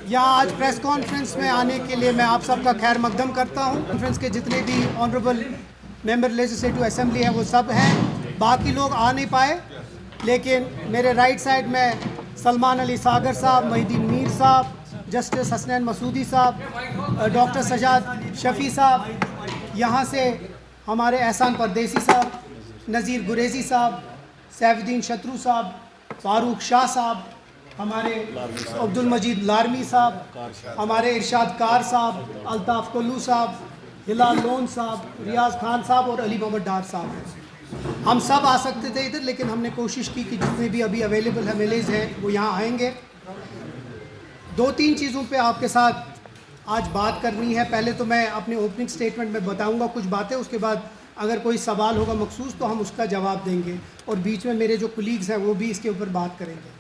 यहाँ आज press conference में आने के लिए मैं आप सबका खैर मकदम करता हूँ। कॉन्फ्रेंस के जितने भी ऑनरेबल मेंबर लेजिस्लेटिव असेंबली हैं वो सब हैं, बाकी लोग आ नहीं पाए, लेकिन मेरे राइट साइड में सलमान अली सागर साहब, मोहिद्दीन मीर साहब, जस्टिस हसनैन मसूदी साहब, डॉक्टर सजाद शफ़ी साहब, यहाँ से हमारे एहसान परदेसी साहब, नज़ीर गुरेज़ी साहब, सैफुद्दीन शत्रु साहब, फारूक शाह साहब, हमारे अब्दुल मजीद लारमी साहब, हमारे इरशाद कार साहब, अल्ताफ़ कोल्लू साहब, हिलाल लोन साहब, रियाज खान साहब और अली मोहम्मद डार साहब हैं। हम सब आ सकते थे इधर, लेकिन हमने कोशिश की कि जितने भी अभी अवेलेबल एमएलएज़ हैं वो यहाँ आएंगे। दो तीन चीज़ों पे आपके साथ आज बात करनी है। पहले तो मैं अपने ओपनिंग स्टेटमेंट में बताऊंगा कुछ बातें, उसके बाद अगर कोई सवाल होगा मखसूस तो हम उसका जवाब देंगे, और बीच में मेरे जो कुलीग्स हैं वो भी इसके ऊपर बात करेंगे।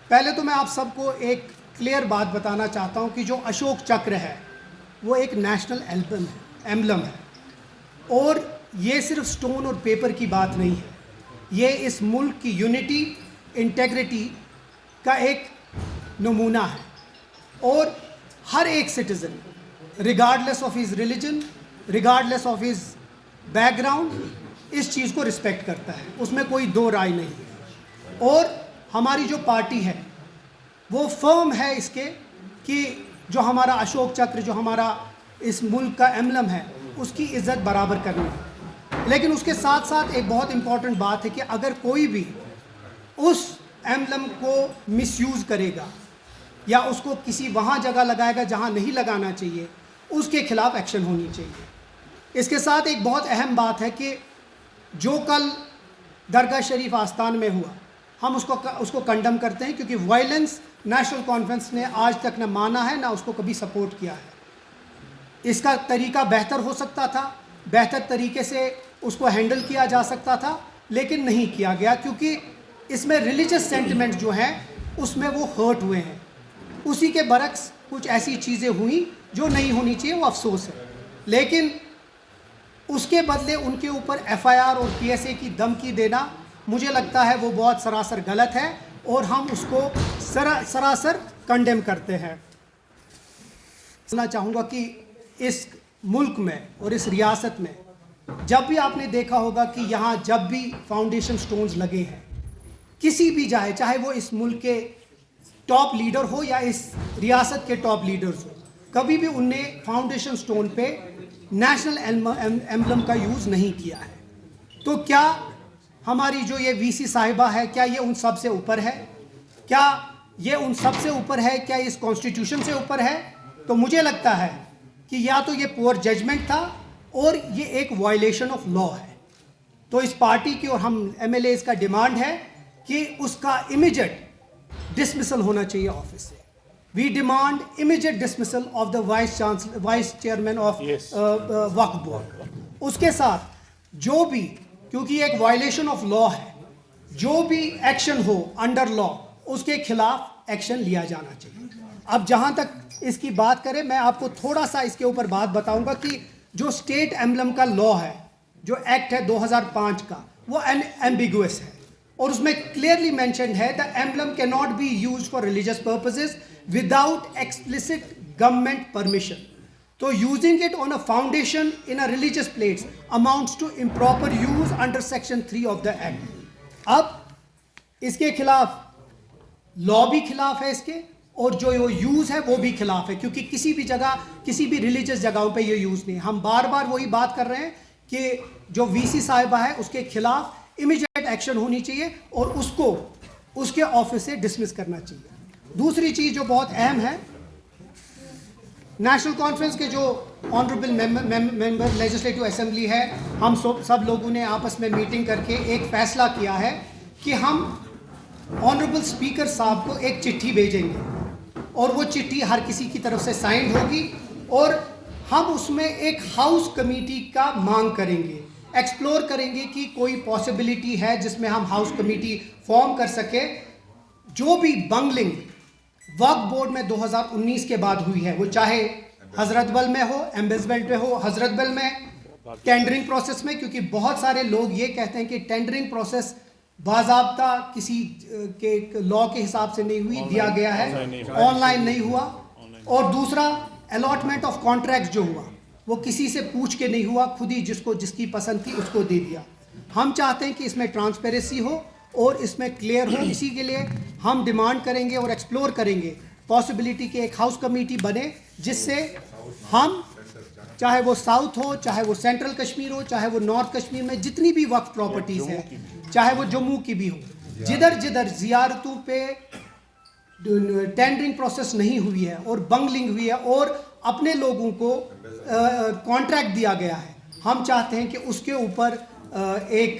पहले तो मैं आप सबको एक क्लियर बात बताना चाहता हूँ कि जो अशोक चक्र है वो एक नेशनल एम्बलम है, और ये सिर्फ स्टोन और पेपर की बात नहीं है, ये इस मुल्क की यूनिटी, इंटेग्रिटी का एक नमूना है। और हर एक citizen regardless of his religion, regardless of his background, इस चीज़ को रिस्पेक्ट करता है, उसमें कोई दो राय नहीं है। और हमारी जो पार्टी है वो फर्म है इसके कि जो हमारा अशोक चक्र, जो हमारा इस मुल्क का एम्बलम है, उसकी इज़्ज़त बराबर करनी है। लेकिन उसके साथ साथ एक बहुत इम्पॉर्टेंट बात है कि अगर कोई भी उस एम्बलम को मिसयूज़ करेगा या उसको किसी वहाँ जगह लगाएगा जहाँ नहीं लगाना चाहिए, उसके खिलाफ एक्शन होनी चाहिए। इसके साथ एक बहुत अहम बात है कि जो कल दरगाह शरीफ आस्थान में हुआ, हम उसको कंडम करते हैं, क्योंकि वायलेंस नेशनल कॉन्फ्रेंस ने आज तक न माना है ना उसको कभी सपोर्ट किया है। इसका तरीका बेहतर हो सकता था, बेहतर तरीके से उसको हैंडल किया जा सकता था, लेकिन नहीं किया गया, क्योंकि इसमें रिलीजियस सेंटिमेंट जो हैं उसमें वो हर्ट हुए हैं। उसी के बरक्स कुछ ऐसी चीज़ें हुई जो नहीं होनी चाहिए, वो अफसोस है। लेकिन उसके बदले उनके ऊपर एफआईआर और पीएसए की धमकी देना, मुझे लगता है वो बहुत सरासर गलत है, और हम उसको सरासर कंडेम करते हैं। कहना चाहूँगा कि इस मुल्क में और इस रियासत में जब भी आपने देखा होगा कि यहाँ जब भी फाउंडेशन स्टोन्स लगे हैं, किसी भी चाहे वो इस मुल्क के टॉप लीडर हो या इस रियासत के टॉप लीडर्स हो, कभी भी उनने फाउंडेशन स्टोन पे नेशनल एम्बलम का यूज़ नहीं किया है। तो क्या हमारी जो ये वीसी साहिबा है, क्या ये उन सब से ऊपर है? क्या ये उन सब से ऊपर है? क्या इस कॉन्स्टिट्यूशन से ऊपर है? तो मुझे लगता है कि या तो ये पुअर जजमेंट था और ये एक वायलेशन ऑफ लॉ है। तो इस पार्टी की और हम एमएलएज का डिमांड है कि उसका इमीडिएट डिसमिसल होना चाहिए ऑफिस से। We demand immediate dismissal of the vice chairman of Waqf board. उसके साथ जो भी, क्योंकि एक वायलेशन ऑफ लॉ है, जो भी एक्शन हो अंडर लॉ उसके खिलाफ एक्शन लिया जाना चाहिए। अब जहाँ तक इसकी बात करें, मैं आपको थोड़ा सा इसके ऊपर बात बताऊंगा कि जो स्टेट एम्बलम का लॉ है, जो एक्ट है 2005 का, वो एम्बिगुअस है, और उसमें क्लियरली मेंशन्ड है the emblem can not be used for religious purposes without explicit government permission. तो using it on a foundation in a religious place amounts to improper use under section 3 of the act. अब इसके खिलाफ law भी खिलाफ है इसके, और जो यूज़ है वो भी खिलाफ है, क्योंकि किसी भी जगह, किसी भी रिलीजियस जगहों पे ये यूज़ नहीं है। हम बार बार वही बात कर रहे हैं कि जो वीसी साहिबा है उसके खिलाफ इमीडिएट एक्शन होनी चाहिए और उसको उसके ऑफिस से डिसमिस करना चाहिए। दूसरी चीज़ जो बहुत अहम है, नेशनल कॉन्फ्रेंस के जो ऑनरेबल मेंबर लेजिस्लेटिव असेंबली है, हम सब लोगों ने आपस में मीटिंग करके एक फ़ैसला किया है कि हम ऑनरेबल स्पीकर साहब को एक चिट्ठी भेजेंगे, और वो चिट्ठी हर किसी की तरफ से साइंड होगी, और हम उसमें एक हाउस कमेटी का मांग करेंगे, एक्सप्लोर करेंगे कि कोई पॉसिबिलिटी है जिसमें हम हाउस कमेटी फॉर्म कर सके। जो भी बंगलिंग वक्फ बोर्ड में 2019 के बाद हुई है, वो चाहे हजरतबल में हो, एम्बेसमेंट में हो, हजरतबल में टेंडरिंग प्रोसेस में, क्योंकि बहुत सारे लोग ये कहते हैं कि टेंडरिंग प्रोसेस बाज़ाब्ता किसी के लॉ के हिसाब से नहीं हुई, दिया गया है, ऑनलाइन नहीं हुआ। और दूसरा, अलॉटमेंट ऑफ कॉन्ट्रैक्ट जो हुआ वो किसी से पूछ के नहीं हुआ, खुद ही जिसको जिसकी पसंद थी उसको दे दिया। हम चाहते हैं कि इसमें ट्रांसपेरेंसी हो और इसमें क्लियर हो। इसी के लिए हम डिमांड करेंगे और एक्सप्लोर करेंगे पॉसिबिलिटी कि एक हाउस कमेटी बने, जिससे हम, चाहे वो साउथ हो, चाहे वो सेंट्रल कश्मीर हो, चाहे वो नॉर्थ कश्मीर में जितनी भी वक्फ प्रॉपर्टीज़ हैं, चाहे वो जम्मू की भी हो, जिधर जिधर ज़ियारतों पे टेंडरिंग प्रोसेस नहीं हुई है और बंगलिंग हुई है और अपने लोगों को कॉन्ट्रैक्ट दिया गया है, हम चाहते हैं कि उसके ऊपर एक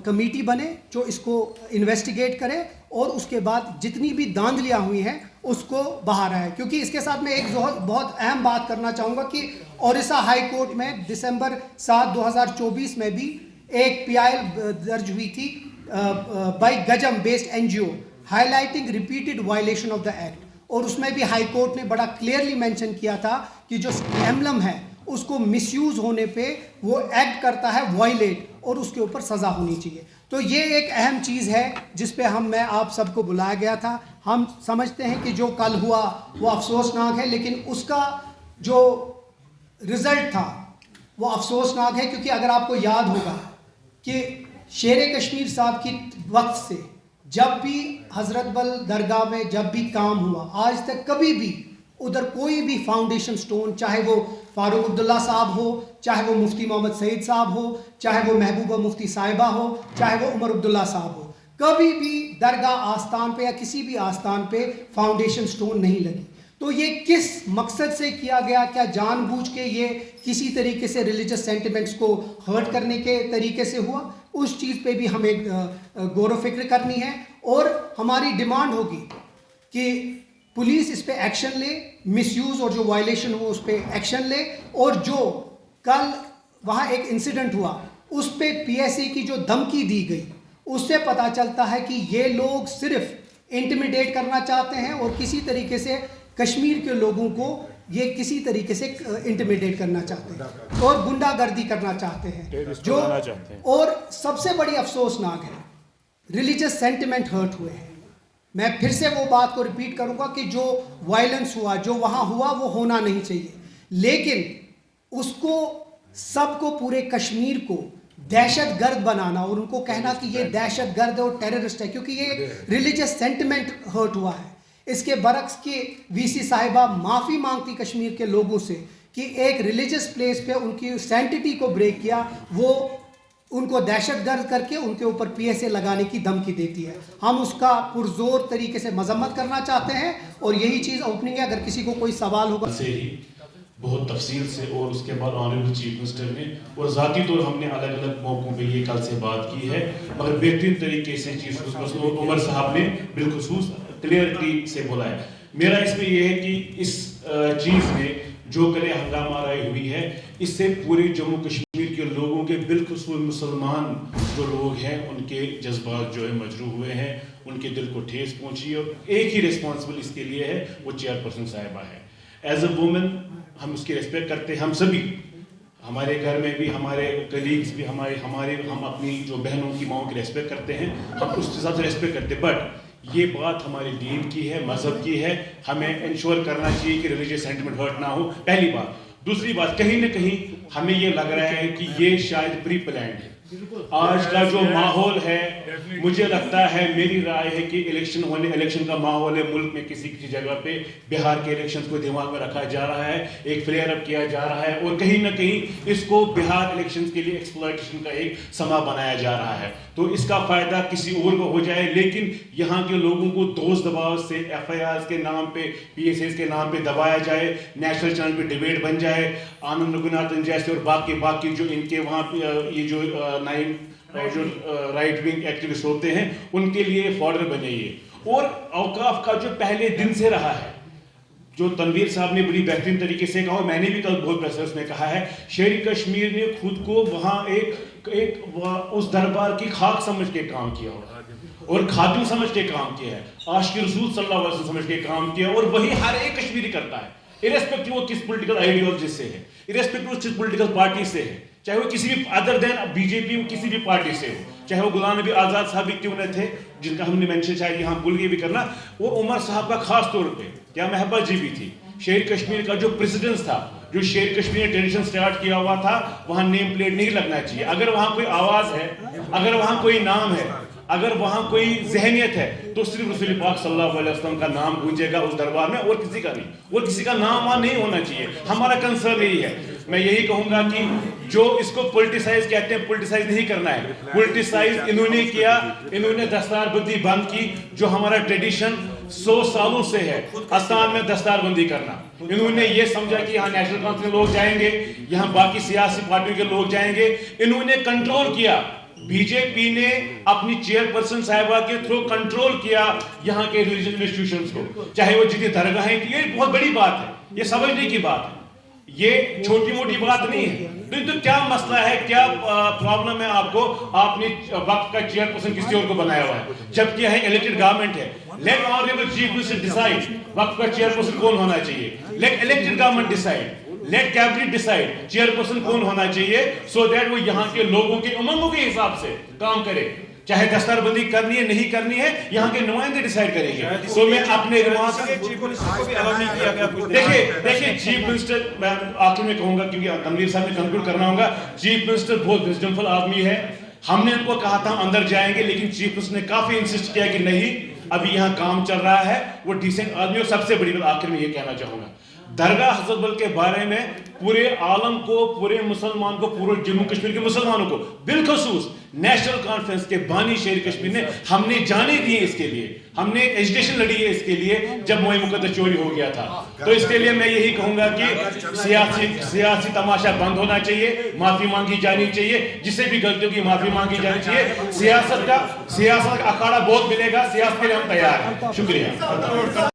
कमेटी बने जो इसको इन्वेस्टिगेट करे और उसके बाद जितनी भी धांधलियाँ हुई हैं उसको बाहर आए। क्योंकि इसके साथ मैं एक बहुत अहम बात करना चाहूँगा कि ओडिशा हाई कोर्ट में दिसंबर 7, 2024 में भी एक PIL दर्ज हुई थी by Ganjam based NGO highlighting repeated violation of the act, और उसमें भी हाई कोर्ट ने बड़ा क्लियरली मेंशन किया था कि जो एम्बलम है उसको मिसयूज होने पे वो एक्ट करता है वायलेट और उसके ऊपर सज़ा होनी चाहिए। तो ये एक अहम चीज़ है जिस पे मैं आप सबको बुलाया गया था। हम समझते हैं कि जो कल हुआ वो अफसोसनाक है, लेकिन उसका जो रिज़ल्ट था वो अफसोसनाक है, क्योंकि अगर आपको याद होगा कि शेर कश्मीर साहब की वक्त से जब भी हज़रत बल दरगाह में जब भी काम हुआ, आज तक कभी भी उधर कोई भी फाउंडेशन स्टोन, चाहे वो फारूक अब्दुल्ला साहब हो, चाहे वो मुफ्ती मोहम्मद सईद साहब हो, चाहे वो महबूबा मुफ्ती साहिबा हो, चाहे वो उमर अब्दुल्ला साहब हो, कभी भी दरगाह आस्थान पे या किसी भी आस्थान पे फाउंडेशन स्टोन नहीं लगी। तो ये किस मकसद से किया गया? क्या जानबूझ के ये किसी तरीके से रिलीजियस सेंटिमेंट्स को हर्ट करने के तरीके से हुआ? उस चीज़ पे भी हमें गौर व फिक्र करनी है और हमारी डिमांड होगी कि पुलिस इस पे एक्शन ले, मिसयूज़ और जो वायलेशन हो उस पर एक्शन ले, और जो कल वहाँ एक इंसिडेंट हुआ उस पे PSA की जो धमकी दी गई उससे पता चलता है कि ये लोग सिर्फ इंटिमिडेट करना चाहते हैं और किसी तरीके से कश्मीर के लोगों को ये किसी तरीके से इंटिमिडेट करना चाहते हैं और गुंडागर्दी करना चाहते हैं, जो और सबसे बड़ी अफसोसनाक है, रिलीजियस सेंटिमेंट हर्ट हुए हैं। मैं फिर से वो बात को रिपीट करूंगा कि जो वायलेंस हुआ, जो वहाँ हुआ, वो होना नहीं चाहिए, लेकिन उसको सबको, पूरे कश्मीर को दहशतगर्द बनाना और उनको कहना कि ये दहशतगर्द और टेररिस्ट है क्योंकि ये रिलीजियस सेंटिमेंट हर्ट हुआ है। इसके बरक्स की VC साहिबा माफ़ी मांगती कश्मीर के लोगों से कि एक रिलीजियस प्लेस पे उनकी सैंटिटी को ब्रेक किया, वो उनको दहशतगर्द करके उनके ऊपर PSA लगाने की धमकी देती है। हम उसका पुरजोर तरीके से मजम्मत करना चाहते हैं और यही चीज़ ओपनिंग है। अगर किसी को कोई सवाल होगा से ही बहुत तफसील से, और उसके बाद ऑनरेबल चीफ मिनिस्टर ने और ज़ाती तौर हमने अलग अलग मौक़ों पे ये कल से बात की है, मगर बेहतरीन तरीके से चीफ मिनिस्टर उमर साहब ने बिलखुसूस क्लियरिटी से बोला है। मेरा इसमें यह है कि इस चीज़ में जो कल हंगामा राय हुई है, इससे पूरे जम्मू कश्मीर के लोगों के बिलखुसूस मुसलमान जो लोग हैं उनके जज्बात जो है मजरूह हुए हैं, उनके दिल को ठेस पहुंची, और एक ही रिस्पॉन्सिबल इसके लिए है, वो चेयरपर्सन साहिबा है। एज अ वुमेन हम उसकी रिस्पेक्ट करते हैं, हम सभी, हमारे घर में भी हमारे कलीग्स भी, हम अपनी जो बहनों की माओं की रिस्पेक्ट करते हैं, हम उस हिसाब से रिस्पेक्ट करते हैं, बट ये बात हमारे दीन की है, मजहब की है, हमें इंश्योर करना चाहिए कि रिलीजियस सेंटिमेंट हर्ट ना हो, पहली बात। दूसरी बात, कहीं ना कहीं हमें ये लग रहा है कि ये शायद प्री प्लान्ड है। आज का जो माहौल है, मुझे लगता है, मेरी राय है कि इलेक्शन का माहौल है मुल्क में, किसी किसी जगह पे बिहार के इलेक्शन को दिमाग में रखा जा रहा है, एक फ्लेयर अप किया जा रहा है और कहीं ना कहीं इसको बिहार इलेक्शन के लिए एक्सप्लॉयटेशन का एक समा बनाया जा रहा है। तो इसका फायदा किसी और को हो जाए, लेकिन यहाँ के लोगों को दोस्त दबाव से FIRs के नाम पे, PSAs के नाम पे दबाया जाए, नेशनल चैनल पे डिबेट बन जाए, आनंद रघुनाथन जैसे और बाकी जो इनके वहाँ ये जो जो राइट विंग एक्टिविस्ट होते हैं उनके लिए फॉर्डर बने ये। और औकाफ का जो पहले दिन से रहा है, जो तनवीर साहब ने बड़ी बेहतरीन तरीके से कहा, और मैंने भी कल बहुत प्रेस में कहा है, शेर कश्मीर ने खुद को वहाँ एक उस दरबार की खाक समझ के काम किया और खादिम समझ के काम किया है, आशिक रसूल सल्लल्लाहु अलैहि वसल्लम समझ के काम किया, और वही हर एक कश्मीरी करता है, इरेस्पेक्टिव वो किस पॉलिटिकल आइडियोलॉजी से है, इरेस्पेक्टिव किस पॉलिटिकल पार्टी से है, चाहे वो किसी भी अदर देन बीजेपी किसी भी पार्टी से हो, चाहे वो गुलाम नबी आज़ाद साहब भी क्यों न थे, जिनका हमने मेंशन शायद यहाँ भूल गए भी करना, वो उमर साहब का खास तौर पे क्या महबा जी भी थी। शेर कश्मीर का जो प्रेसिडेंस था, जो शेर कश्मीर ने ट्रेडिशन स्टार्ट किया हुआ था, वहाँ नेम प्लेट नहीं लगना चाहिए। अगर वहाँ कोई आवाज़ है, अगर वहाँ कोई नाम है, अगर वहाँ कोई जहनियत है, तो सिर्फ रसूल पाक सल्लल्लाहु अलैहि वसल्लम का नाम गूंजेगा उस दरबार में, और किसी का नहीं, और किसी का नाम वहाँ नहीं होना चाहिए। हमारा कंसर्न यही है। मैं यही कहूँगा कि जो इसको पोलिटिसाइज कहते हैं, पोलिटिसाइज नहीं करना है। पोलिटिसाइज इन्होंने किया, इन्होंने दस्तारबंदी बंद की, जो हमारा ट्रेडिशन 100 सालों से है, आसान में दस्तारबंदी करना। इन्होंने ये समझा कि यहाँ नेशनल कॉन्फ्रेंस के लोग जाएंगे, यहाँ बाकी सियासी पार्टियों के लोग जाएंगे। इन्होंने कंट्रोल किया, बीजेपी ने अपनी चेयरपर्सन साहिबा के थ्रू कंट्रोल किया यहाँ के रिलीजियस इंस्टीट्यूशंस को, चाहे वो जितनी दरगाहें की। ये बहुत बड़ी बात है, ये समझने की बात है, ये छोटी मोटी बात नहीं है। तो क्या मसला है, क्या प्रॉब्लम है आपको? आपने वक्फ का चेयरपर्सन किसी और को बनाया हुआ है, जबकि यह इलेक्टेड गवर्नमेंट है। Let honourable chief minister decide वक्फ का चेयरपर्सन कौन होना चाहिए। Let elected government decide, let cabinet decide chairperson कौन होना चाहिए, सो दैट वो यहाँ के लोगों के उमंगों के हिसाब से काम करे। चाहे दस्तारबंदी करनी है नहीं करनी है, यहाँ के नुमाइंदे डिसाइड करेंगे। तो मैं अपने देखिए चीफ मिनिस्टर, मैं आखिर में कहूंगा क्योंकि तनवीर साहब ने कंक्लूड करना होगा, चीफ मिनिस्टर बहुत विजडमफुल आदमी है। हमने उनको कहा था अंदर जाएंगे, लेकिन चीफ मिनिस्टर ने काफी इंसिस्ट किया कि नहीं, अभी यहाँ काम चल रहा है। वो डिसेंट आदमी। और सबसे बड़ी बात आखिर में ये कहना चाहूंगा, दरगाह हज़रत बल के बारे में पूरे आलम को, पूरे मुसलमान को, पूरे जम्मू कश्मीर के मुसलमानों को, बिलखसूस नेशनल कॉन्फ्रेंस के बानी शेर कश्मीर ने, हमने जाने दिए इसके लिए, हमने एजुकेशन लड़ी है इसके लिए जब मोए मुकद्दस चोरी हो गया था। तो इसके लिए मैं यही कहूंगा कि सियासी तमाशा बंद होना चाहिए, माफी मांगी जानी चाहिए, जिससे भी गलतियों की माफी मांगी जानी चाहिए। सियासत का अखाड़ा बहुत मिलेगा, सियासत के लिए हम तैयार हैं। शुक्रिया।